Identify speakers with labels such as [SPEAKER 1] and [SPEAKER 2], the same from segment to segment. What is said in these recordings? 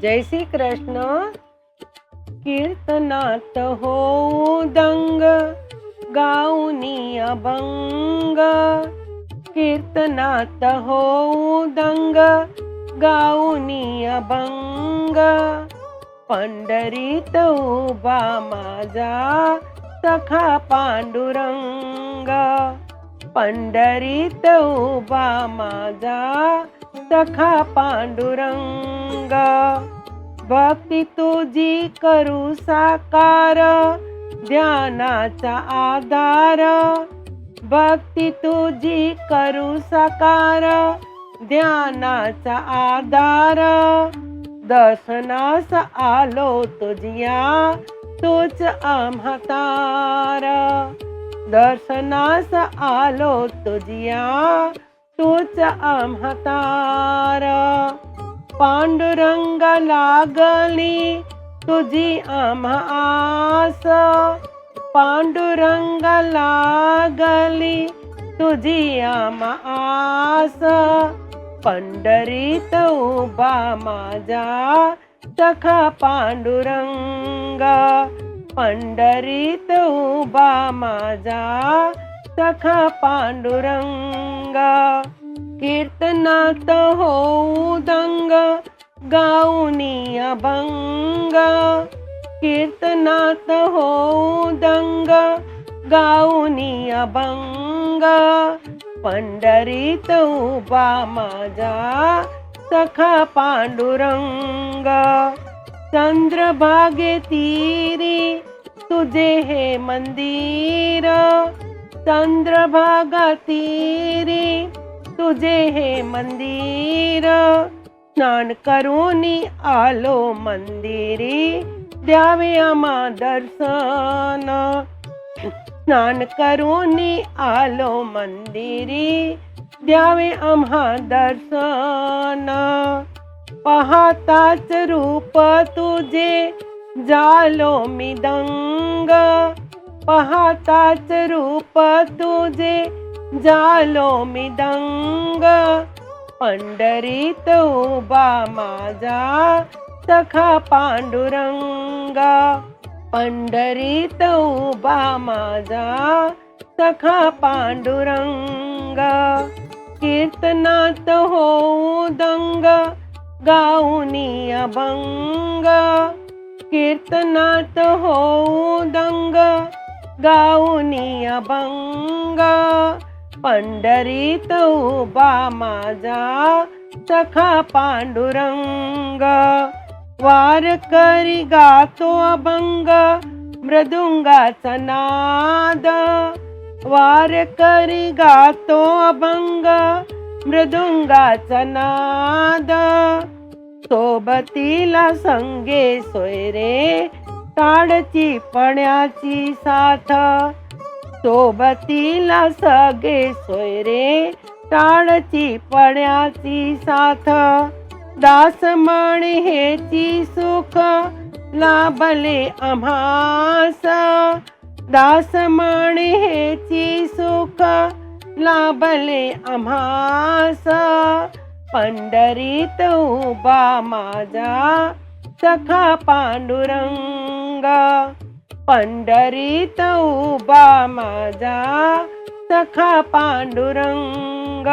[SPEAKER 1] जय श्री कृष्ण। कीर्तनात होऊ दंग, गाऊनी अभंग। कीर्तनात होऊ दंग, गाऊनी अभंग। पंढरीत उभा माझा सखा पांडुरंग। पंढरीत उभा माझा सखा पांडुरंग। भक्ती तुझी करू साकार, ध्यानाचा आधार। भक्ती तुझी करू साकार, ध्यानाचा आधार। दर्शनास आलो तुझिया, तूच आम्हा तारा। दर्शनास आलो तुझिया, तूच आम्हा तारा। पांडुरंग लागली तुझी आम्हा आस। पांडुरंग लागली तुझी आम्हा आस। पंढरीत उभा माझा सखा पांडुरंग। पंढरीत उभा माझा सखा पांडुरंग। कीर्तनात होऊ दंग, गाऊनी अभंग। कीर्तनात होऊ दंग, गाऊनी अभंग। पंढरीत उभा माझा सखा पांडुरंग। चंद्रभागे तीरी तुझे हे मंदिर। चंद्रभागा तीरी तुझे हे मंदिर। स्नान करूनी आलो मंदिरी, द्यावे आम्हा दर्शन। स्नान करूनी आलो मंदिरी, द्यावे आम्हा दर्शन। पाहताच रूप तुझे झालो मी दंग। पाहताच रूप तुझे झालो मी दंग। पंढरीत उभा माझा सखा पांडुरंग। पंढरीत उभा माझा सखा पांडुरंग। कीर्तनात होऊ दंग, गाऊनी अभंग। कीर्तनात होऊ दंग, गाऊनी अभंग। पंढरीत उभा माझा सखा पांडुरंग। वारकरी गातो अभंग, मृदुंगाचा नाद। वारकरी गातो अभंग, मृदुंगाचा नाद। सोबतीला संगे सोयरे, ताडची पण्याची साथ। सोबतीला सगळे सोयरे, टाळची पण्याची साथ। दास म्हणे हेची सुख, लाभले आम्हास। दास म्हणे हेची सुख, लाभले आम्हास। पंढरीत उभा माझा सखा पांडुरंग। पंढरीत उभा माझा सखा पांडुरंग।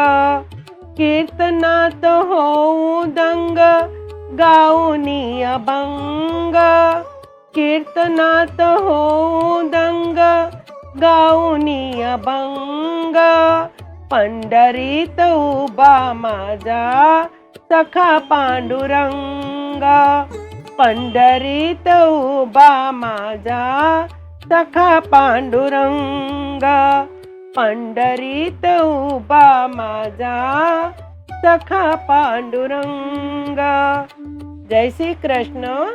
[SPEAKER 1] कीर्तनात होऊ दंग, गाऊनी अभंग। कीर्तनात होऊ दंग, गाऊनी अभंग। पंढरीत उभा माझा सखा पांडुरंग। पंढरीत उभा माझा सखा पांडुरंग। पंढरीत उभा माझा सखा पांडुरंग। जय श्री कृष्ण।